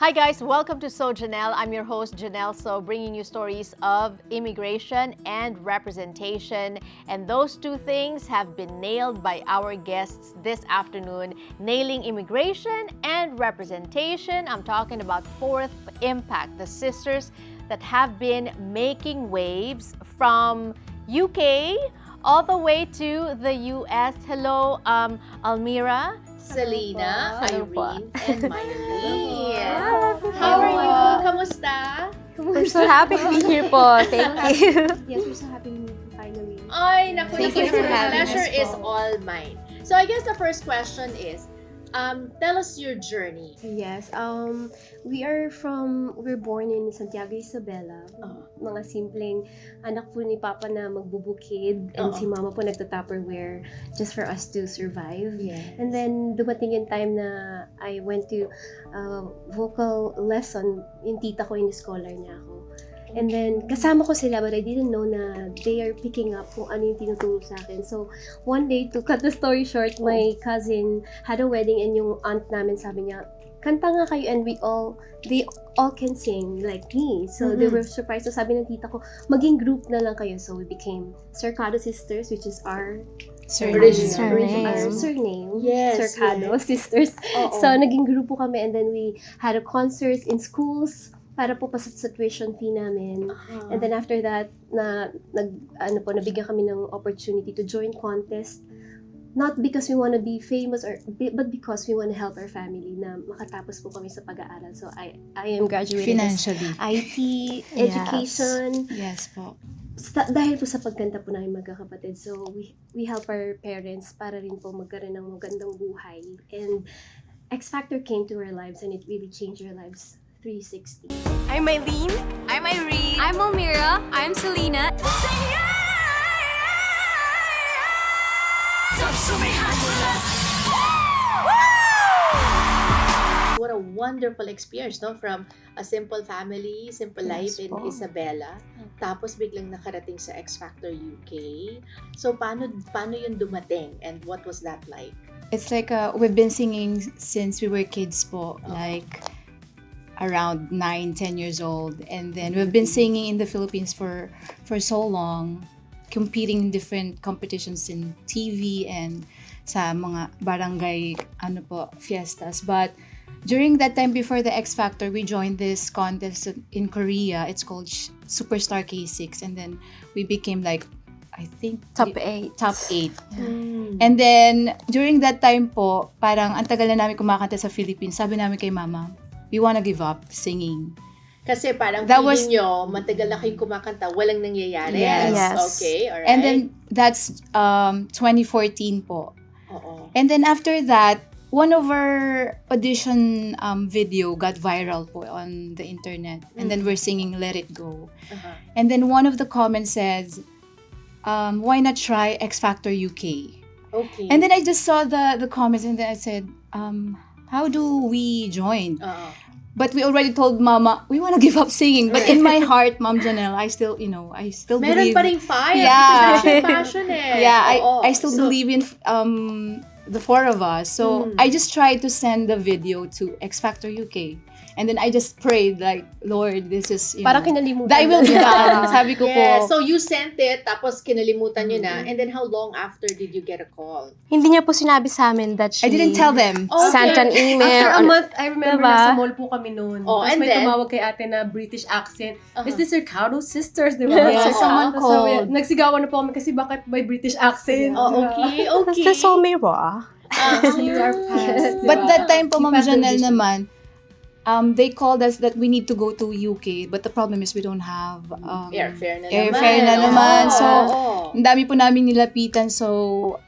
Hi guys, welcome to So Janelle. I'm your host Janelle So, bringing you stories of immigration and representation. And those two things have been nailed by our guests this afternoon, nailing immigration and representation. I'm talking about Fourth Impact, the sisters that have been making waves from UK all the way to the US. Hello, Almira, Selena, Hello po. Irene, and Miley. Hello. How are you? Kamusta? We're so happy to be here po. Thank you. Yes, we're so happy to meet you finally. Ay, naku, Thank you for the having pleasure us is po. all mine. So I guess the first question is, tell us your journey. Yes, we're born in Santiago, Isabela. Mga simpleng anak po ni Papa na magbubukid and si Mama po nagta-Tupperware just for us to survive. Yes. And then dumating yung time na I went to vocal lesson, yung tita ko, yung scholar niya ako. And then, kasama ko sila but I didn't know na they are picking up kung ano yung tinuturo sa akin. So, one day, to cut the story short, my cousin had a wedding and yung aunt namin sabi niya, kanta nga kayo and they all can sing like me. So, they were surprised. So, sabi ng tita ko, maging group na lang kayo. So, we became Cercado Sisters, which is our surname. Yes, Cercado Sisters. Oo. So, naging grupo kami and then we had a concerts in schools para po pa sa tuition fee namin. And then after that, nabigyan kami ng opportunity to join contest. Not because we want to be famous but because we want to help our family na makatapos po kami sa pag-aaral. So I am graduating Financially. as IT, education. Yes po. Dahil po sa pagkanta po namin magkakapatid. So we help our parents para rin po magkaroon ng magandang buhay. And X Factor came to our lives and it really changed our lives 360. I'm Eileen. I'm Irene. I'm Almira. I'm Selena. What a wonderful experience, no? From a simple family, simple life Yes in po. Isabela, tapos biglang nakarating sa X Factor UK. So, paano yun dumating and what was that like? It's like we've been singing since we were kids po, like around 9, 10 years old. And then we've been singing in the Philippines for so long, competing in different competitions in TV and sa mga barangay fiestas. But during that time before the X Factor, we joined this contest in Korea. It's called Superstar K6, and then we became like, I think Top 8. top 8. And then during that time po, parang ang tagal na namin kumakanta sa Philippines. Sabi namin kay Mama, we wanna give up singing. Kasi parang That feeling nyo, matagal na kayong kumakanta, walang nangyayari. Yes. Okay, alright. And then that's 2014 po. Oo. And then after that, one of our audition video got viral po on the internet. And then we're singing Let It Go. Uh-huh. And then one of the comments says, why not try X Factor UK? Okay. And then I just saw the comments and then I said, how do we join? Oo. But we already told Mama, we want to give up singing. But in my heart, Mom Janelle, I still Meron believe. pa ring fire Yeah. because that's your passion eh. Yeah, Oo. I still So, believe in the four of us. So I just tried to send the video to X Factor UK. And then I just prayed like, Lord, this is, Parang kinalimutan. Thy will be done. Sabi ko yeah, po. so you sent it, tapos kinalimutan nyo na, and then how long after did you get a call? Hindi niya po sinabi sa amin that she I didn't tell them. Okay. sent an email. After a or- month, I remember Diba? nasa mall po kami noon. Oh, Tapos and may then? tumawag kay ate na British accent. Uh-huh. Is this Cercado Sisters? Di ba? Yeah, So, someone tapos called. nagsigawan na po kami kasi bakit may British accent? Oh, Di ba? okay, Tapos okay. the Solmira. So you are past. di But ba? that time po, You Ma'am passed the Janelle audition. naman, they called us that we need to go to UK. But the problem is we don't have Airfare na naman. airfare na naman. Oo, So, oo. ang dami po namin nilapitan. So,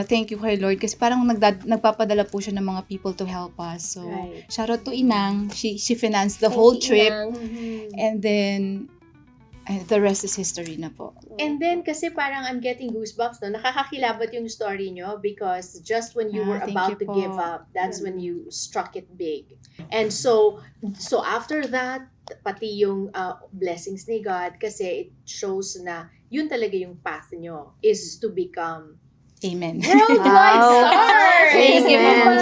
thank you kay Lord. Kasi parang nagpapadala po siya ng mga people to help us. So, Right. shout out to Inang. She financed the whole trip. Mhm. And then, the rest is history na po. And then, kasi parang I'm getting goosebumps, no? Nakakakilabot yung story nyo because just when you Ah, were thank about you to po. give up, that's when you struck it big. And so after that, pati yung blessings ni God, kasi it shows na yun talaga yung path nyo is to become Amen. Worldwide Wow. star! Thank you, Diba? Ma'am.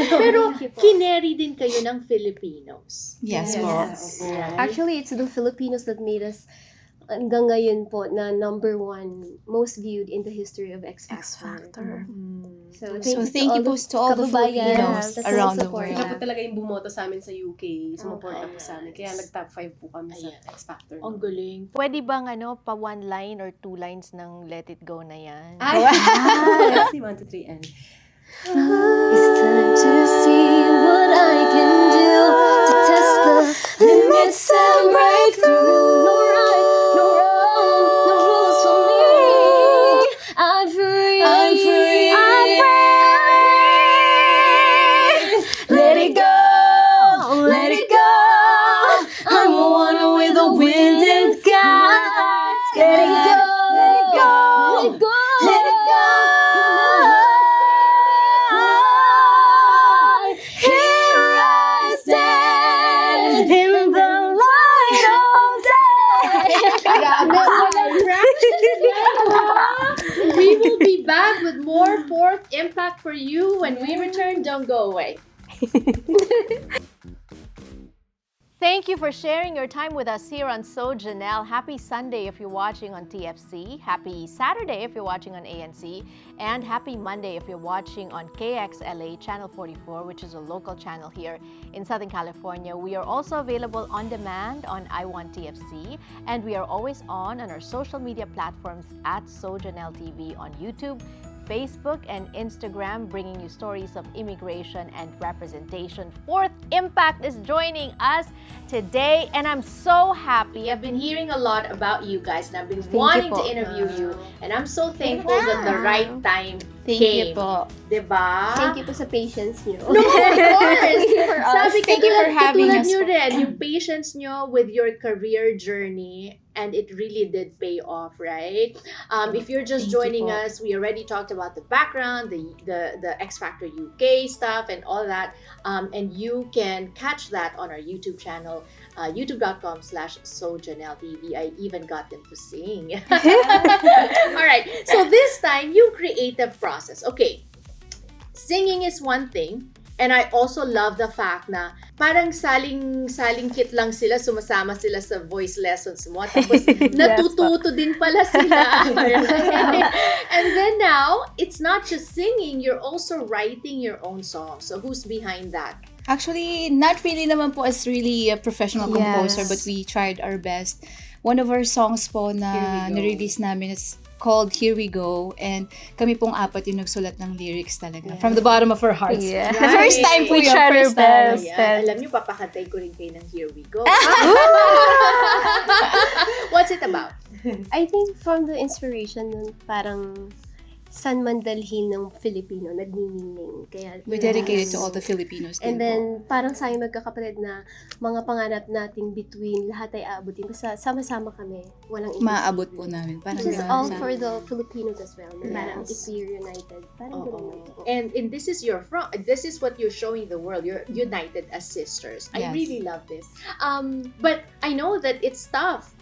Pero Thank you po. kineri din kayo ng Filipinos. Yes, Yes. po. Right? Actually, it's the Filipinos that made us hanggang ngayon po na number 1 most viewed in the history of X Factor. So Thank you po to all the kababayan Filipinos na around the sumusuporta. world. Sila po talaga yung bumoto sa amin sa UK. Sumuporta po yes. sa amin. Kaya nag-top 5 po kami sa Ayan. X Factor. Ang galing. Pwede bang pa one line or two lines ng Let It Go na yan? Ay! Si 1, 2, 3, and... It's time to see what I can do to test the limits and break through. No right, no wrong, no rules for me. I'm free. I'm free. I'm free. Let it go. Let it go. I'm one with the wind and skies. Let it go. Let it go. Let it go. Let it go. Here I stand in the light of day. We will be back with more Fourth Impact for you when we return. Don't go away. Thank you for sharing your time with us here on So Janelle. Happy Sunday if you're watching on TFC. Happy Saturday if you're watching on ANC. And happy Monday if you're watching on KXLA Channel 44, which is a local channel here in Southern California. We are also available on demand on iWant TFC. And we are always on our social media platforms at So Janelle TV on YouTube, Facebook, and Instagram, bringing you stories of immigration and representation. Fourth Impact is joining us today, and I'm so happy. I've been hearing a lot about you guys, and I've been Thank you wanting po. to interview you, and I'm so thankful that the right time Thank came. you po. Diba? Thank you po sa patience niyo. No, of course! For us. Sabi Thank you for having katulad us nyo po. rin, yung patience nyo with your career journey, and it really did pay off, right? If you're just Thank you joining po. us, we already talked about the background, the X Factor UK stuff, and all that. And you can catch that on our YouTube channel, youtube.com/SoJanelleTV. I even got them to sing. All right. So this time, yung creative process. Okay. Singing is one thing. And I also love the fact na parang saling kit lang sila, sumasama sila sa voice lessons mo. Tapos natututo din pala sila. And then now, it's not just singing, you're also writing your own songs. So who's behind that? Actually, not really naman po as really a professional composer, but we tried our best. One of our songs po Here na We Go. nirelease namin is called Here We Go, and kami pong apat yung nagsulat ng lyrics talaga. From the bottom of our hearts. Yeah. The first time po We yun, tried our first time. best. Ayan. Alam niyo, papakatay ko rin kayo ng Here We Go. What's it about? I think from the inspiration nun, parang saan man dalhin ng Filipino, nagniningning. Kaya, We dedicated to all the Filipinos And din po. then, parang sa aming magkakapatid na mga pangarap nating between, lahat ay aabutin. Basta sama-sama kami. Walang Maabot po namin. Parang This is ganun all sa- for the Filipinos as well. Na Parang Yes. if we're united. Parang Oo. ganun lang po. And this is your front. This is what you're showing the world. You're united as sisters. I Yes. really love this. But I know that it's tough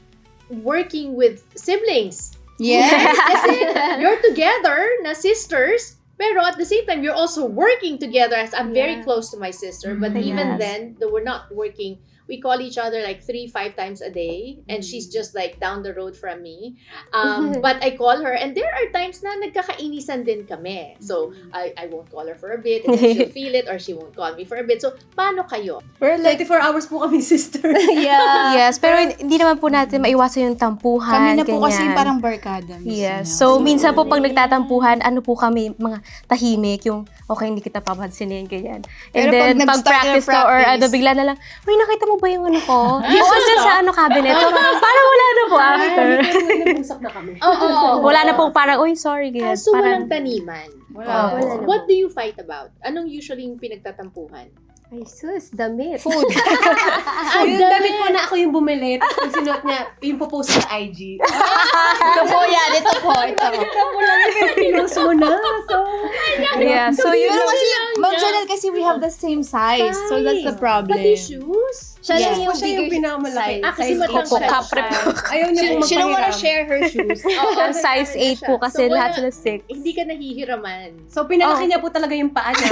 working with siblings. Yes! Kasi you're together na sisters, pero at the same time you're also working together. As I'm very Yeah. close to my sister, but even Yes. then, though we're not working. We call each other like 3-5 times a day, and she's just like down the road from me. But I call her, and there are times na nagkakainisan din kami. So I won't call her for a bit, and then she'll feel it, or she won't call me for a bit. So paano kayo? We're like 24 hours po kami sister. Yeah. Yes, pero hindi naman po natin maiwasan yung tampuhan. Kami na po kasi ganyan. parang barkada. Miss Yes. Janelle. So, minsan po pag nagtatampuhan, ano po kami, mga tahimik, yung okay, hindi kita papansinin, ganyan. And Pero pag then, pag nag-start na practice na or practice, bigla na lang, uy, nakita mo ba yung ano ko? O, andun sa ano cabinet. So, parang wala na po after. Nag-usap na kami. Oo. Wala na pong parang, uy, sorry, ganyan. So Parang, walang taniman. Wala. Wala naman. What do you fight about? Anong usually yung pinagtatampuhan? Ay, sus, damit. Food. Yung damit po na ako yung bumili, tapos pag sinuot niya, yung popost sa IG. Ito po yan. Ito po. Ito. Pinost mo na. So, Yeah, so yun. Pero kasi, Ma'am Janelle, kasi we have the same size. So that's the problem. Pati shoes? Siya lang yung siya yung bigger pinakamalaki. size. Kasi Size matangkad eight. Kapre siya. Ayaw niya pong She don't wanna magpahiram. share her shoes. Oo, Size 8 po kasi So, lahat wala- sila 6. Hindi ka nahihiraman. So, pinalaki niya po talaga yung paa niya.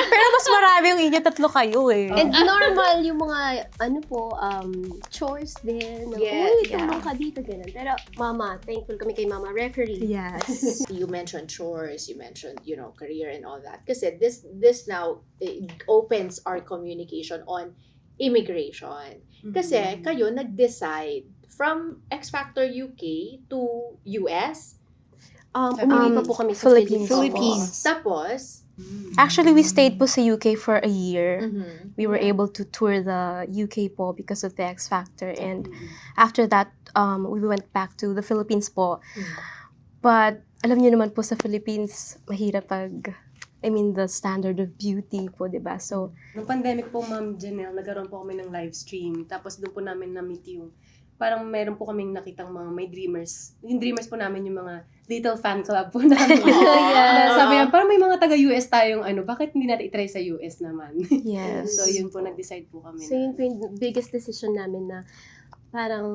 Pero mas marami yung inyo, 3 kayo eh. And normal yung mga, chores din. Yes, Uy, tumang ka dito, ganun. Pero, mama, thankful kami kay mama referee. Yes. You mentioned chores, you mentioned, career and all that. Kasi this now opens our communication on immigration. Kasi kayo nag-decide from X Factor UK to US. Umuwi pa po kami sa Philippines. Philippines. Tapos, Actually, we stayed po sa UK for a year. mhm, We were able to tour the UK po because of the X Factor. And after that, we went back to the Philippines po. But alam niyo naman po sa Philippines, mahirap the standard of beauty po, di ba? So, Nung pandemic po, Ma'am Janelle, nagkaroon po kami ng live stream. Tapos doon po namin na-meet yung, parang meron po kaming nakitang mga may dreamers. Yung dreamers po namin yung mga little fan club po namin. Na sabi yan, parang may mga taga-US tayong bakit hindi natin itry sa US naman? yes. So yun po, nag-decide po kami. So, yun po yung biggest decision namin na parang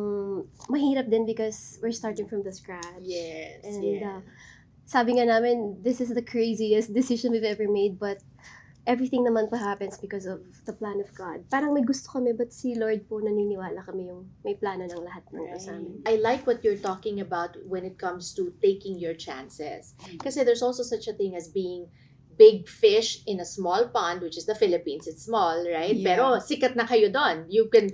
mahirap din because we're starting from the scratch. yes, And yes. sabi nga namin, this is the craziest decision we've ever made, but everything naman po happens because of the plan of God. Parang may gusto kami, but si Lord po naniniwala kami yung may plano ng lahat ng sa amin. I like what you're talking about when it comes to taking your chances. Kasi there's also such a thing as being big fish in a small pond, which is the Philippines. It's small, right? Yeah. Pero sikat na kayo doon.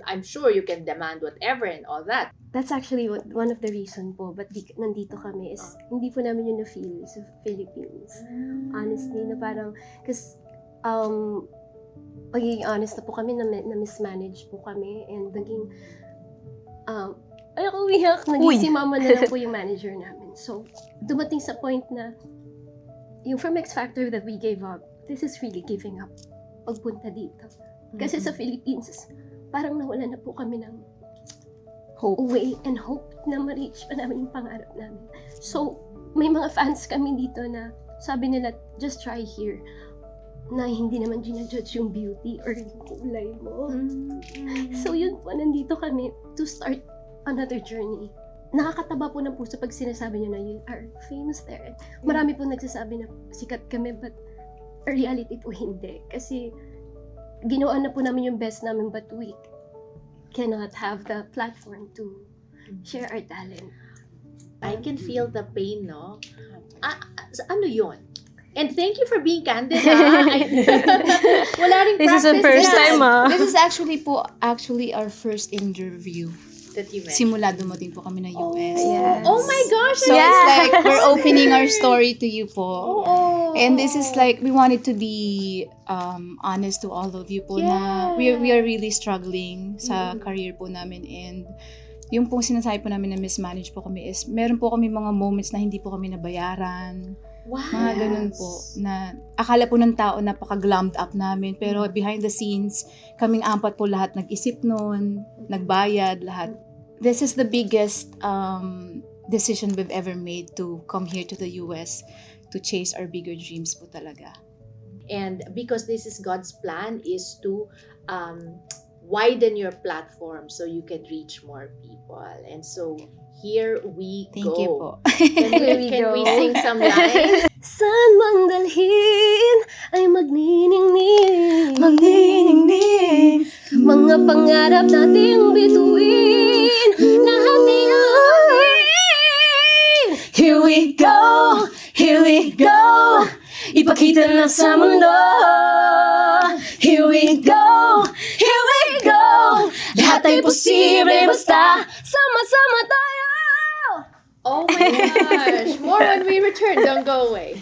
I'm sure you can demand whatever and all that. That's actually one of the reason po, but nandito kami is, hindi po namin yun na-feel sa Philippines. Honestly, na parang, kasi, pagiging honest na po kami, na-mismanage po kami, and naging, ayoko umiyak, naging si mama na lang po yung manager namin. So, dumating sa point na, yung from X Factor that we gave up, this is really giving up pagpunta dito. Kasi sa Philippines, parang nawala na po kami ng way and hope na ma-reach pa namin yung pangarap namin. So, may mga fans kami dito na sabi nila, just try here. Na hindi naman ginajudge yung beauty or yung kulay mo. So, yun po, nandito kami to start another journey. Nakakataba po ng puso pag sinasabi nyo na you are famous there. Marami po nagsasabi na sikat kami, but reality po hindi. Kasi ginawa na po namin yung best namin, but we cannot have the platform to share our talent. I can feel the pain, no? Ano yun? And thank you for being candid, ha? Wala ring This is the practice first yan. time, This is actually our first interview. That you mentioned. Simula dumating po kami ng US. Yes. Oh my gosh! So it's like we're opening our story to you po. Oh, And this is like we wanted to be honest to all of you po na we are really struggling sa career po namin, and yung pong sinasabi po namin na mismanage po kami is meron po kami mga moments na hindi po kami nabayaran. wow. Mga ganun po na akala po ng tao napaka-glammed up namin, pero behind the scenes kaming apat po lahat nag-isip noon, nagbayad lahat. This is the biggest decision we've ever made to come here to the US to chase our bigger dreams po talaga. And because this is God's plan is to widen your platform so you can reach more people. And so here we Thank go. you po. Can we sing some lines? Saan mang dalhin ay magniningning. Magniningning. Mga pangarap nating bituin, lahat iuwi. Here we go, ipakita na sa mundo. Here we go, lahat ay posible basta Sama-sama tayo! Oh my gosh! More when we return. Don't go away.